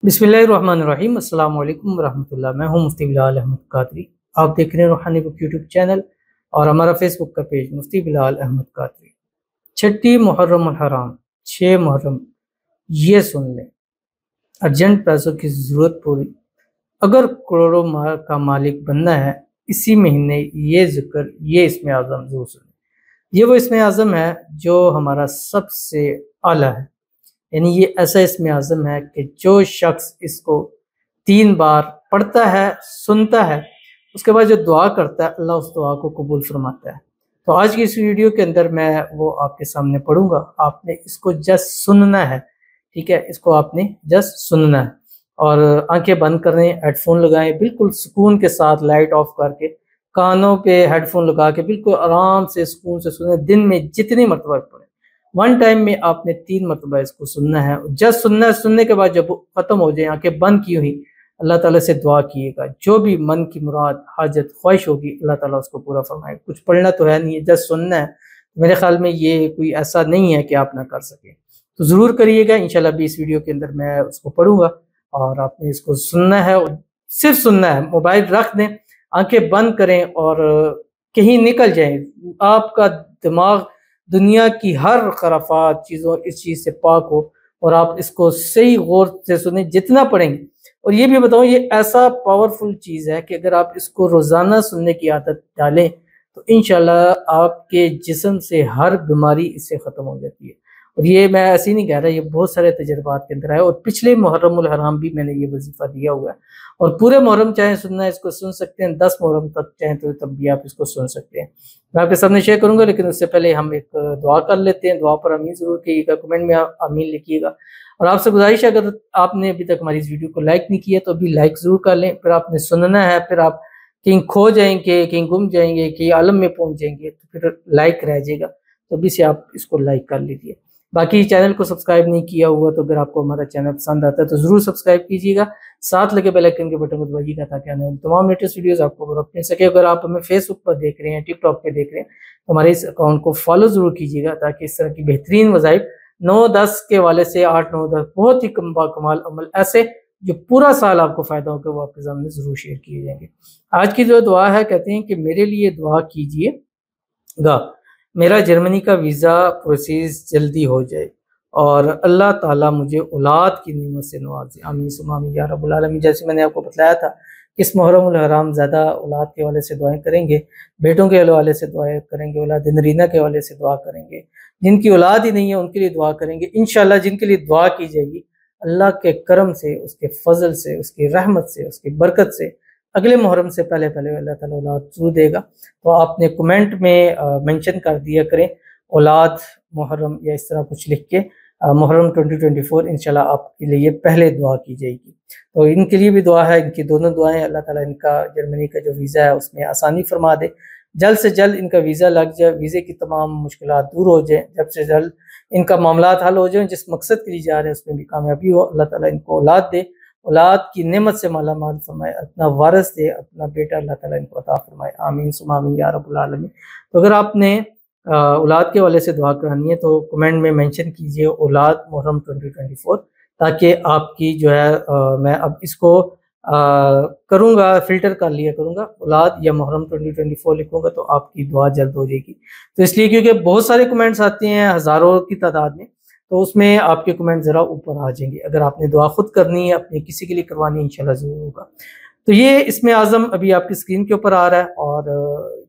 बिस्मिल्लाहिर्रहमानिर्रहीम। अस्सलाम वालेकुम रहमतुल्लाह। मैं हूं मुफ्ती बिलाल अहमद कादरी। आप देख रहे हैं रूहानी बुक यूट्यूब चैनल और हमारा फेसबुक का पेज मुफ्ती बिलाल अहमद कादरी। छठी मुहर्रम और हराम 6 मुहर्रम, ये सुन लें, अर्जेंट पैसों की ज़रूरत पूरी। अगर करोड़ों का मालिक बनना है इसी महीने ये जिक्र, ये इसमें आज़म ज़रूर सुने। ये वो इसमें आज़म है जो हमारा सबसे आला है, यानी ये ऐसा इसमें आज़म है कि जो शख्स इसको 3 बार पढ़ता है, सुनता है, उसके बाद जो दुआ करता है अल्लाह उस दुआ को कबूल फरमाता है। तो आज की इस वीडियो के अंदर मैं वो आपके सामने पढ़ूंगा, आपने इसको जस्ट सुनना है, ठीक है। इसको आपने जस्ट सुनना है और आंखें बंद करें, हेडफोन लगाएं, बिल्कुल सुकून के साथ लाइट ऑफ करके कानों पे हेडफोन लगा के बिल्कुल आराम से सुकून से सुने। दिन में जितनी मरतबा पढ़ें, वन टाइम में आपने 3 मरतबा इसको सुनना है। जस्ट सुनना है, सुनने के बाद जब खत्म हो जाए, आंखें बंद की हुई, अल्लाह ताला से दुआ कीजिएगा। जो भी मन की मुराद, हाजत, ख्वाहिश होगी अल्लाह ताला उसको पूरा फरमाए। कुछ पढ़ना तो है नहीं, जस्ट सुनना है। मेरे ख्याल में ये कोई ऐसा नहीं है कि आप ना कर सकें, तो ज़रूर करिएगा। इंशाल्लाह भी इस वीडियो के अंदर मैं उसको पढ़ूंगा और आपने इसको सुनना है, सिर्फ सुनना है। मोबाइल रख दें, आंखें बंद करें और कहीं निकल जाएं। आपका दिमाग दुनिया की हर खराफात चीज़ों इस चीज़ से पाक हो और आप इसको सही गौर से सुने जितना पढ़ेंगे। और ये भी बताऊं, ये ऐसा पावरफुल चीज़ है कि अगर आप इसको रोज़ाना सुनने की आदत डालें तो इंशाल्लाह आपके जिस्म से हर बीमारी इससे ख़त्म हो जाती है। और ये मैं ऐसे ही नहीं कह रहा, ये बहुत सारे तजर्बात के अंदर है। और पिछले मुहर्रमुल हराम भी मैंने ये वजीफ़ा दिया हुआ है और पूरे मुहर्रम चाहे सुनना है इसको सुन सकते हैं, 10 मुहर्रम तक चाहें तो तब भी आप इसको सुन सकते हैं। मैं आपके सामने शेयर करूंगा, लेकिन उससे पहले हम एक दुआ कर लेते हैं। दुआ पर आमीन ज़रूर कहिएगा, कमेंट में आमीन लिखिएगा। और आपसे गुजारिश है, अगर आपने अभी तक हमारी इस वीडियो को लाइक नहीं किया तो अभी लाइक ज़रूर कर लें। फिर आपने सुनना है, फिर आप कहीं खो जाएंगे, कहीं गुम जाएंगे, कहीं आलम में पहुंच जाएंगे, तो फिर लाइक रह जाएगा। तो अभी से आप इसको लाइक कर लीजिए। बाकी चैनल को सब्सक्राइब नहीं किया हुआ तो अगर आपको हमारा चैनल पसंद आता है तो ज़रूर सब्सक्राइब कीजिएगा, साथ लगे बेल आइकन के बटन को दबाइएगा ताकि आने वाली तमाम लेटेस्ट वीडियोस आपको बरवक्त मिल सके। अगर आप हमें फेसबुक पर देख रहे हैं, टिकटॉक पे देख रहे हैं, तो हमारे इस अकाउंट को फॉलो ज़रूर कीजिएगा ताकि इस तरह की बेहतरीन वज़ाइफ 9-10 के वाले से 8-9-10 बहुत ही कमाल अमल ऐसे जो पूरा साल आपको फ़ायदा होगा वो आपके सामने ज़रूर शेयर किए जाएंगे। आज की जो दुआ है, कहते हैं कि मेरे लिए दुआ कीजिएगा, मेरा जर्मनी का वीज़ा प्रोसेस जल्दी हो जाए और अल्लाह ताला मुझे औलाद की नेमत से नवाजे। आमीन सुम्मा आमीन या रब्बुल आलमीन। जैसे मैंने आपको बताया था, इस मुहर्रमुल हराम ज़्यादा औलाद के हवाले से दुआएं करेंगे, बेटों के हवाले से दुआएं करेंगे, औलाद नरीना के हवाले से दुआ करेंगे। जिनकी औलाद ही नहीं है उनके लिए दुआ करेंगे इंशाल्लाह। जिनके लिए दुआ की जाएगी अल्लाह के करम से, उसके फजल से, उसकी रहमत से, उसकी बरकत से अगले मुहर्रम से पहले पहले अल्लाह ताला औलाद ज़रूर देगा। तो आपने कमेंट में मेंशन कर दिया करें औलाद मुहर्रम या इस तरह कुछ लिख के मुहर्रम 2024 इंशाल्लाह आपके लिए पहले दुआ की जाएगी। तो इनके लिए भी दुआ है, इनकी दोनों दुआएं, अल्लाह ताला इनका जर्मनी का जो वीज़ा है उसमें आसानी फरमा दे, जल्द से जल्द इनका वीज़ा लग जाए, वीज़े की तमाम मुश्किलात दूर हो जाए, जल्द से जल्द इनका मामलात हल हो जाए, जिस मकसद के लिए जा रहे हैं उसमें भी कामयाबी हो। अल्लाह ताला इनको औलाद दे, औलाद की नेमत से माला माल फरमाए, अपना वारिस दे, अपना बेटा अल्लाह ताला इनको अता फरमाए। आमीन सुम्मा आमीन या रब्बुल आलमीन। तो अगर आपने औलाद के वाले से दुआ करानी है तो कमेंट में मेंशन कीजिए औलाद मुहर्रम 2024, ताकि आपकी जो है मैं अब इसको करूँगा, फ़िल्टर कर लिया करूँगा, औलाद या मुहर्रम 2024 लिखूँगा तो आपकी दुआ जल्द हो जाएगी। तो इसलिए क्योंकि बहुत सारे कमेंट्स आते हैं हज़ारों की तादाद में, तो उसमें आपके कमेंट ज़रा ऊपर आ जाएंगे। अगर आपने दुआ खुद करनी है, अपने किसी के लिए करवानी है, इंशाल्लाह ज़रूर होगा। तो ये इसमें आज़म अभी आपकी स्क्रीन के ऊपर आ रहा है और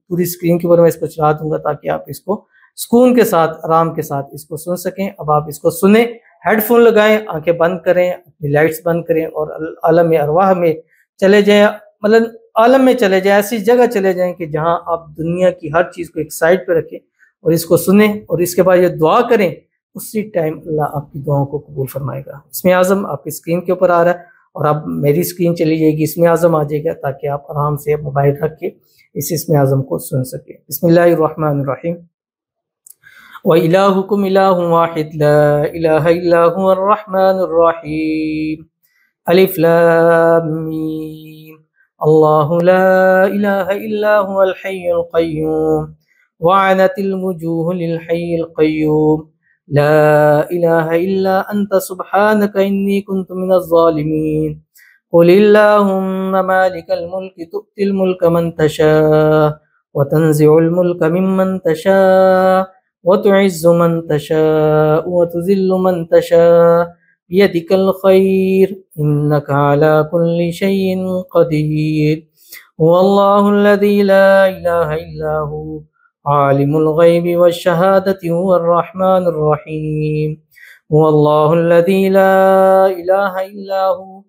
पूरी स्क्रीन के ऊपर मैं इसको चला दूंगा ताकि आप इसको सुकून के साथ, आराम के साथ इसको सुन सकें। अब आप इसको सुने, हेडफोन लगाएं, आंखें बंद करें, अपनी लाइट्स बंद करें और आलम अरवाह में चले जाएं, मतलब आलम में चले जाएं, ऐसी जगह चले जाएं कि जहां आप दुनिया की हर चीज़ को एक साइड पे रखें और इसको सुने और इसके बाद ये दुआ करें। उसी टाइम अल्लाह आपकी दुआओं को कबूल फरमाएगा। इसमें आज़म आपकी स्क्रीन के ऊपर आ रहा है और अब मेरी स्क्रीन चली जाएगी, इसमें आज़म आ जाएगा ताकि आप आराम से मोबाइल रख के इसमें आज़म को सुन सके। बिस्मिल्लाहिर्रहमानिर्रहीम। व इलाहुकुम इलाहुन वाहिद ला इलाहा इल्ला हुवर रहमानुर रहीम। अलिफ लाम मीम। अल्लाहु ला इलाहा इल्ला हुवल हय्युल क़य्यूम व अनतिल वुजूहु लिल हय्यिल क़य्यूम لا إله إلا أنت سبحانك إني كنت من الظالمين. قل اللهم مالك الملك تؤتي الملك من تشاء وتنزع الملك ممن تشاء وتعز من تشاء وتذل من تشاء بيدك الخير إنك على كل شيء قدير. هو الله الذي لا إله إلا هو عالم الغيب والشهادة هو الرحمن الرحيم. هو الله الذي لا إله إلا هو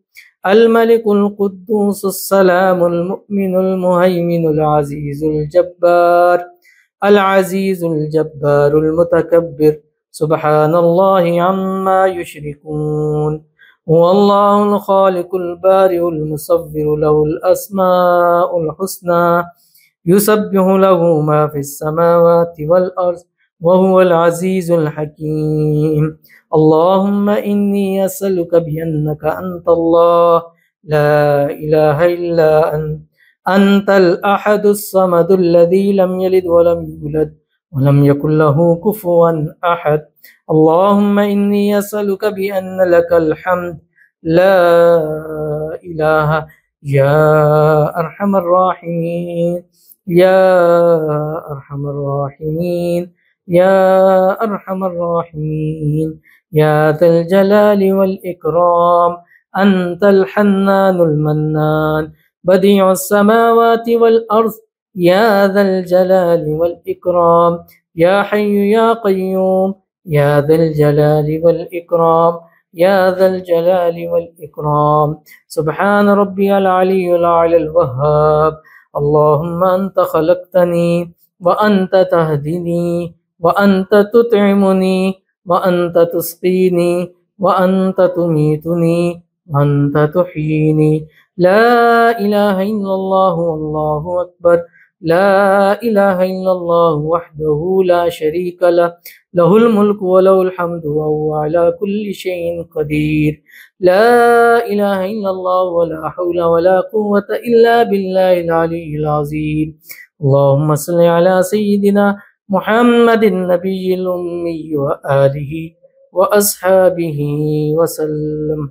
الملك القدوس السلام المؤمن المهيمن العزيز الجبار المتكبر سبحان الله عما يشركون. هو الله الخالق البارئ المصور له الأسماء الحسنى يسبح له ما في السماوات والأرض وهو العزيز الحكيم. اللهم إني أسألك بأنك أنت الله لا إله إلا أنت الأحد الصمد الذي لم يلد ولم يولد ولم يكن له كفوا أحد. اللهم إني أسألك بأن لك الحمد لا إله يا أرحم الراحمين يا أرحم الراحمين يا أرحم الراحمين يا ذا الجلال والإكرام. أنت الحنان المنان بديع السماوات والأرض يا ذا الجلال والإكرام. يا حي يا قيوم يا ذا الجلال والإكرام يا ذا الجلال والإكرام. سبحان ربي العلي الأعلى الوهاب. اللهم أنت خلقتني وأنت تهدني وأنت تطعمني وأنت تسقيني وأنت تميتني وأنت تحييني. لا إله إلا الله والله أكبر. لا إله إلا الله وحده لا شريك له له الملك وله الحمد وهو على كل شيء قدير. لا إله إلا الله ولا حول ولا قوة إلا بالله العلي العظيم. اللهم صل على سيدنا محمد النبي الأمي وآله وأصحابه وسلم.